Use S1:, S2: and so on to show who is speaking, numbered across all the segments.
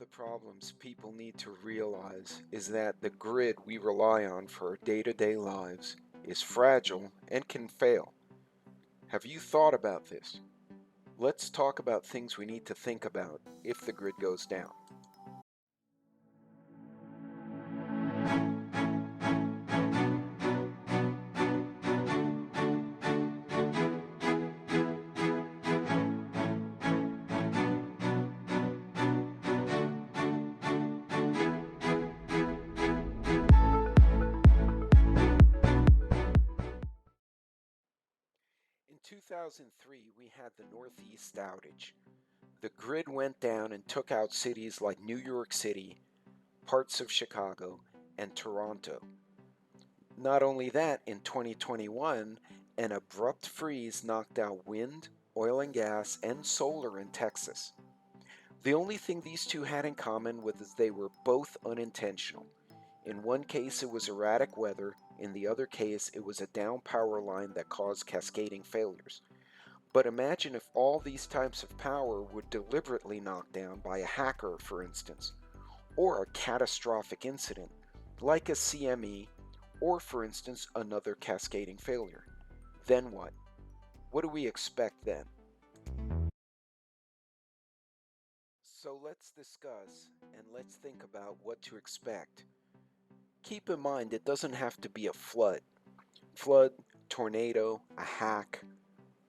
S1: the problems people need to realize is that the grid we rely on for our day-to-day lives is fragile and can fail. Have you thought about this? Let's talk about things we need to think about if the grid goes down. In 2003, we had the Northeast outage. The grid went down and took out cities like New York City, parts of Chicago, and Toronto. Not only that, in 2021, an abrupt freeze knocked out wind, oil and gas, and solar in Texas. The only thing these two had in common was they were both unintentional. In one case, it was erratic weather. In the other case, it was a down power line that caused cascading failures. But imagine if all these types of power were deliberately knocked down by a hacker, for instance, or a catastrophic incident, like a CME, or for instance, another cascading failure. Then what? What do we expect then? So let's discuss and let's think about what to expect. Keep in mind it doesn't have to be a flood. Flood, tornado, a hack,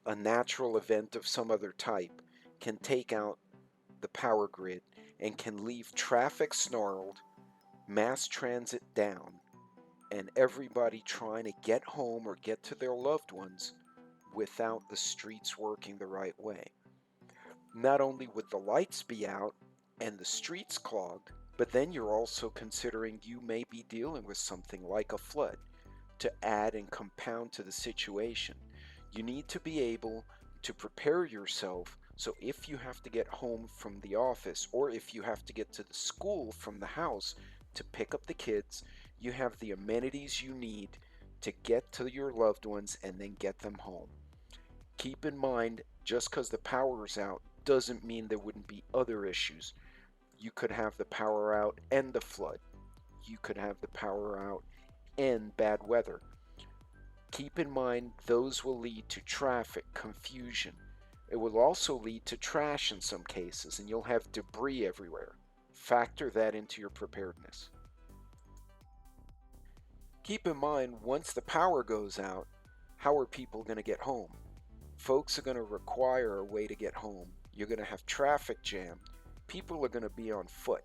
S1: a natural event of some other type can take out the power grid and can leave traffic snarled, mass transit down, and everybody trying to get home or get to their loved ones without the streets working the right way. Not only would the lights be out and the streets clogged, but then you're also considering you may be dealing with something like a flood to add and compound to the situation. You need to be able to prepare yourself so if you have to get home from the office or if you have to get to the school from the house to pick up the kids, you have the amenities you need to get to your loved ones and then get them home. Keep in mind, just because the power is out doesn't mean there wouldn't be other issues. You could have the power out and the flood. You could have the power out and bad weather. Keep in mind, those will lead to traffic confusion. It will also lead to trash in some cases, and you'll have debris everywhere. Factor that into your preparedness. Keep in mind, once the power goes out, how are people going to get home? Folks are going to require a way to get home. You're going to have traffic jam. People are going to be on foot,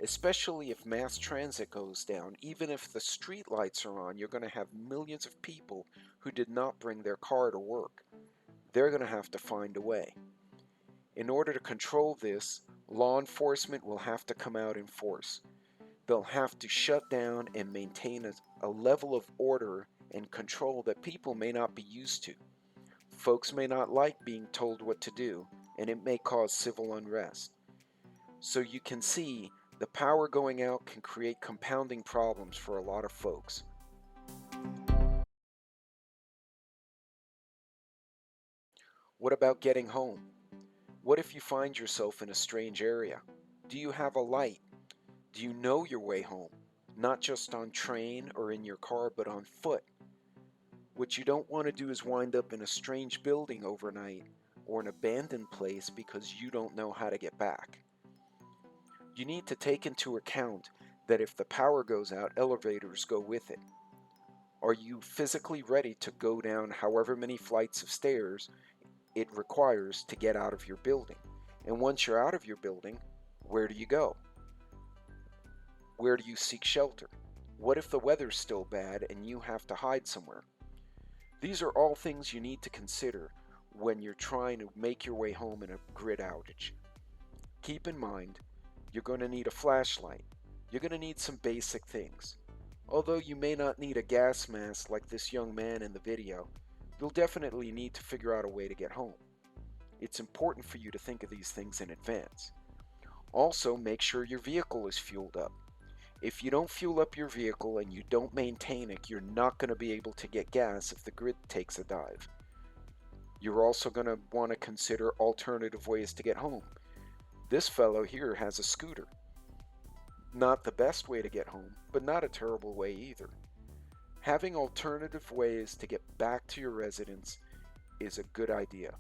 S1: especially if mass transit goes down. Even if the street lights are on, you're going to have millions of people who did not bring their car to work. They're going to have to find a way. In order to control this, law enforcement will have to come out in force. They'll have to shut down and maintain a level of order and control that people may not be used to. Folks may not like being told what to do, and it may cause civil unrest. So you can see the power going out can create compounding problems for a lot of folks. What about getting home? What if you find yourself in a strange area? Do you have a light? Do you know your way home? Not just on train or in your car, but on foot. What you don't want to do is wind up in a strange building overnight or an abandoned place because you don't know how to get back. You need to take into account that if the power goes out, elevators go with it. Are you physically ready to go down however many flights of stairs it requires to get out of your building? And once you're out of your building, where do you go? Where do you seek shelter? What if the weather's still bad and you have to hide somewhere? These are all things you need to consider when you're trying to make your way home in a grid outage. Keep in mind, you're going to need a flashlight. You're going to need some basic things. Although you may not need a gas mask like this young man in the video, you'll definitely need to figure out a way to get home. It's important for you to think of these things in advance. Also, make sure your vehicle is fueled up. If you don't fuel up your vehicle and you don't maintain it, you're not going to be able to get gas if the grid takes a dive. You're also going to want to consider alternative ways to get home. This fellow here has a scooter. Not the best way to get home, but not a terrible way either. Having alternative ways to get back to your residence is a good idea.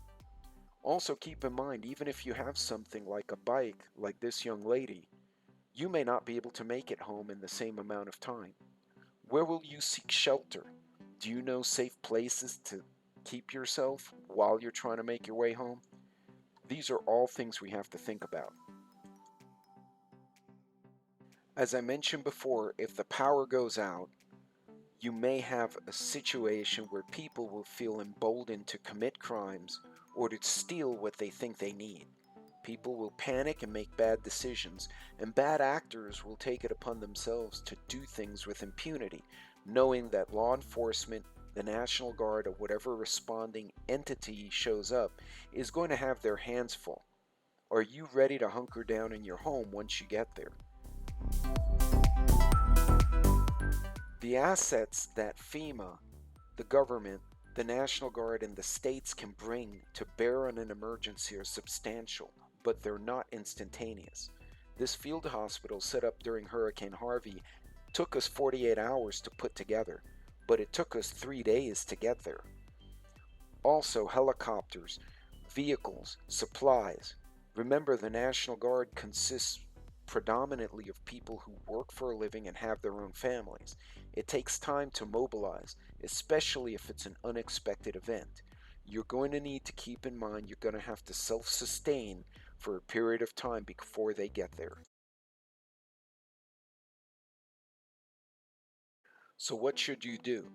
S1: Also, keep in mind, even if you have something like a bike, like this young lady, you may not be able to make it home in the same amount of time. Where will you seek shelter? Do you know safe places to keep yourself while you're trying to make your way home? These are all things we have to think about. As I mentioned before, if the power goes out, you may have a situation where people will feel emboldened to commit crimes or to steal what they think they need. People will panic and make bad decisions, and bad actors will take it upon themselves to do things with impunity, knowing that law enforcement, the National Guard, or whatever responding entity shows up is going to have their hands full. Are you ready to hunker down in your home once you get there? The assets that FEMA, the government, the National Guard, and the states can bring to bear on an emergency are substantial, but they're not instantaneous. This field hospital set up during Hurricane Harvey took us 48 hours to put together, but it took us 3 days to get there. Also, helicopters, vehicles, supplies. Remember, the National Guard consists predominantly of people who work for a living and have their own families. It takes time to mobilize, especially if it's an unexpected event. You're going to need to keep in mind you're going to have to self sustain for a period of time before they get there. So, what should you do?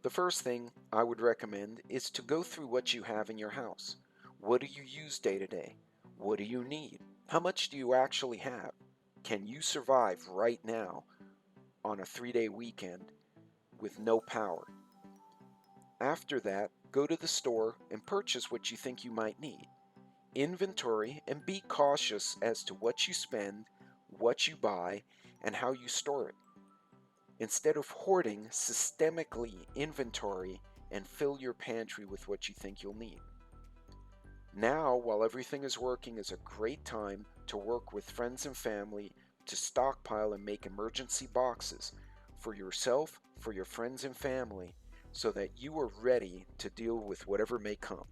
S1: The first thing I would recommend is to go through what you have in your house. What do you use day to day? What do you need? How much do you actually have? Can you survive right now on a 3 day weekend with no power? After that, go to the store and purchase what you think you might need. Inventory and be cautious as to what you spend, what you buy, and how you store it. Instead of hoarding, systemically inventory and fill your pantry with what you think you'll need. Now, while everything is working, is a great time to work with friends and family to stockpile and make emergency boxes for yourself, for your friends and family, so that you are ready to deal with whatever may come.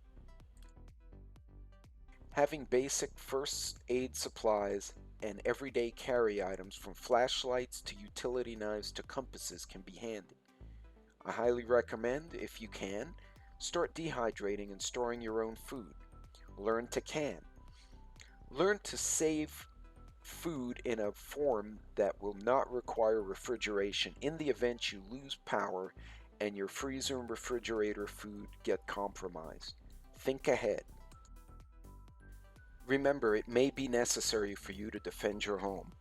S1: Having basic first aid supplies and everyday carry items from flashlights to utility knives to compasses can be handy. I highly recommend, if you can, start dehydrating and storing your own food. Learn to can. Learn to save food in a form that will not require refrigeration in the event you lose power and your freezer and refrigerator food get compromised. Think ahead. Remember, it may be necessary for you to defend your home.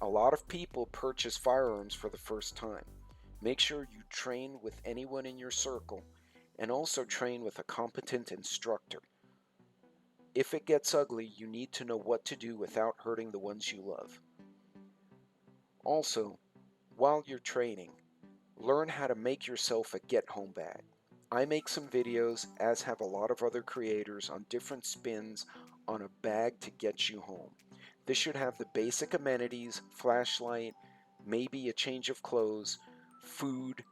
S1: A lot of people purchase firearms for the first time. Make sure you train with anyone in your circle and also train with a competent instructor. If it gets ugly, you need to know what to do without hurting the ones you love. Also, while you're training, learn how to make yourself a get-home bag. I make some videos, as have a lot of other creators, on different spins on a bag to get you home. This should have the basic amenities, flashlight, maybe a change of clothes, food,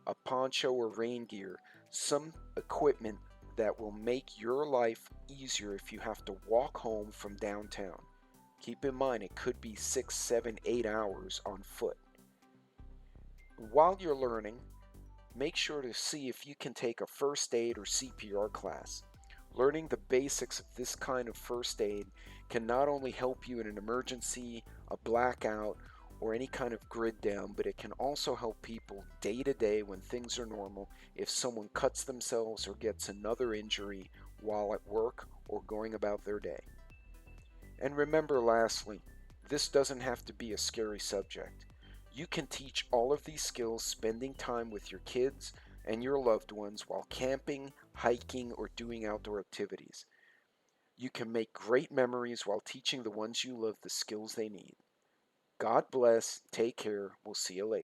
S1: a poncho or rain gear, some equipment that will make your life easier if you have to walk home from downtown. Keep in mind it could be 6, 7, 8 hours on foot. While you're learning, make sure to see if you can take a first aid or CPR class. Learning the basics of this kind of first aid can not only help you in an emergency, a blackout, or any kind of grid down, but it can also help people day to day when things are normal if someone cuts themselves or gets another injury while at work or going about their day. And remember, lastly, this doesn't have to be a scary subject. You can teach all of these skills spending time with your kids and your loved ones while camping, hiking, or doing outdoor activities. You can make great memories while teaching the ones you love the skills they need. God bless. Take care. We'll see you later.